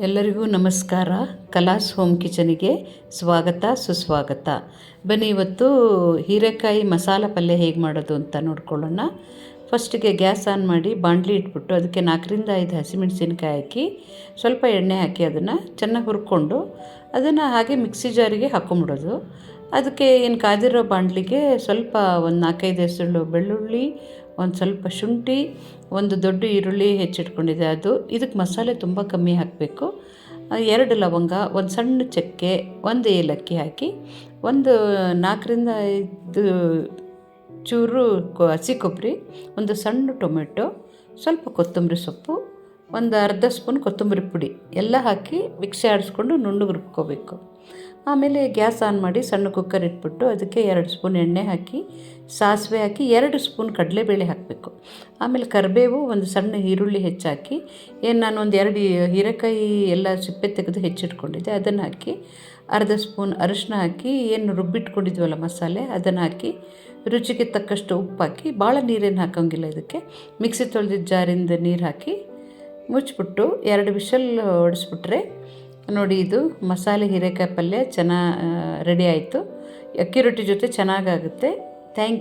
ಎಲ್ಲರಿಗೂ ನಮಸ್ಕಾರ. ಕಲಾಸ್ ಹೋಮ್ ಕಿಚನಿಗೆ ಸ್ವಾಗತ ಸುಸ್ವಾಗತ. ಬನ್ನಿ ಇವತ್ತು ಹೀರೆಕಾಯಿ ಮಸಾಲ ಪಲ್ಯ ಹೇಗೆ ಮಾಡೋದು ಅಂತ ನೋಡ್ಕೊಳ್ಳೋಣ. ಫಸ್ಟಿಗೆ ಗ್ಯಾಸ್ ಆನ್ ಮಾಡಿ ಬಾಣಲಿ ಇಟ್ಬಿಟ್ಟು ಅದಕ್ಕೆ 4ರಿಂದ 5 ಹಸಿಮೆಣಸಿನ್ಕಾಯಿ ಹಾಕಿ ಸ್ವಲ್ಪ ಎಣ್ಣೆ ಹಾಕಿ ಅದನ್ನು ಚೆನ್ನಾಗಿ ಹುರ್ಕೊಂಡು ಅದನ್ನು ಹಾಗೆ ಮಿಕ್ಸಿ ಜಾರಿಗೆ ಹಾಕ್ಕೊಂಬಿಡೋದು. ಅದಕ್ಕೆ ಏನು ಕಾದಿರೋ ಬಾಣಲಿಗೆ ಸ್ವಲ್ಪ ಒಂದು 4-5 ಎಸಳು ಬೆಳ್ಳುಳ್ಳಿ, ಒಂದು ಸ್ವಲ್ಪ ಶುಂಠಿ, ಒಂದು ದೊಡ್ಡ ಈರುಳ್ಳಿ ಹೆಚ್ಚಿಟ್ಕೊಂಡಿದೆ ಅದು. ಇದಕ್ಕೆ ಮಸಾಲೆ ತುಂಬ ಕಮ್ಮಿ ಹಾಕಬೇಕು. 2 ಲವಂಗ, ಒಂದು ಸಣ್ಣ ಚಕ್ಕೆ, ಒಂದು ಏಲಕ್ಕಿ ಹಾಕಿ ಒಂದು 4ರಿಂದ 5 ಚೂರು ಹಸಿ ಕೊಬ್ಬರಿ, ಒಂದು ಸಣ್ಣ ಟೊಮೆಟೊ, ಸ್ವಲ್ಪ ಕೊತ್ತಂಬರಿ ಸೊಪ್ಪು, ಒಂದು ಅರ್ಧ ಸ್ಪೂನ್ ಕೊತ್ತಂಬರಿ ಪುಡಿ ಎಲ್ಲ ಹಾಕಿ ಮಿಕ್ಸಿ ಆಡಿಸ್ಕೊಂಡು ನುಣ್ಣಗೆ ರುಬ್ಕೋಬೇಕು. ಆಮೇಲೆ ಗ್ಯಾಸ್ ಆನ್ ಮಾಡಿ ಸಣ್ಣ ಕುಕ್ಕರ್ ಇಟ್ಬಿಟ್ಟು ಅದಕ್ಕೆ 2 ಸ್ಪೂನ್ ಎಣ್ಣೆ ಹಾಕಿ ಸಾಸಿವೆ ಹಾಕಿ 2 ಸ್ಪೂನ್ ಕಡಲೆಬೇಳೆ ಹಾಕಬೇಕು. ಆಮೇಲೆ ಕರಿಬೇವು, ಒಂದು ಸಣ್ಣ ಈರುಳ್ಳಿ ಹೆಚ್ಚಾಕಿ ನಾನು ಒಂದು 2 ಹೀರೆಕಾಯಿ ಎಲ್ಲ ಸಿಪ್ಪೆ ತೆಗೆದು ಹೆಚ್ಚಿಟ್ಕೊಂಡಿದ್ದೆ ಅದನ್ನು ಹಾಕಿ ಅರ್ಧ ಸ್ಪೂನ್ ಅರಿಶಿನ ಹಾಕಿ ಏನು ರುಬ್ಬಿಟ್ಕೊಂಡಿದ್ವಲ್ಲ ಮಸಾಲೆ ಅದನ್ನು ಹಾಕಿ ರುಚಿಗೆ ತಕ್ಕಷ್ಟು ಉಪ್ಪು ಹಾಕಿ, ಭಾಳ ನೀರೇನು ಹಾಕೋಂಗಿಲ್ಲ ಇದಕ್ಕೆ, ಮಿಕ್ಸಿ ತೊಳೆದಿದ್ದ ಜಾರಿಂದ ನೀರು ಹಾಕಿ ಮುಚ್ಚಿಬಿಟ್ಟು 2 ವಿಷಲ್ ಹೊಡೆಸ್ಬಿಟ್ರೆ ನೋಡಿ ಇದು ಮಸಾಲೆ ಹೀರೆಕಾಯಿ ಪಲ್ಯ ರೆಡಿ ಆಯಿತು. ಅಕ್ಕಿ ರೊಟ್ಟಿ ಜೊತೆ ಚೆನ್ನಾಗಾಗುತ್ತೆ. ಥ್ಯಾಂಕ್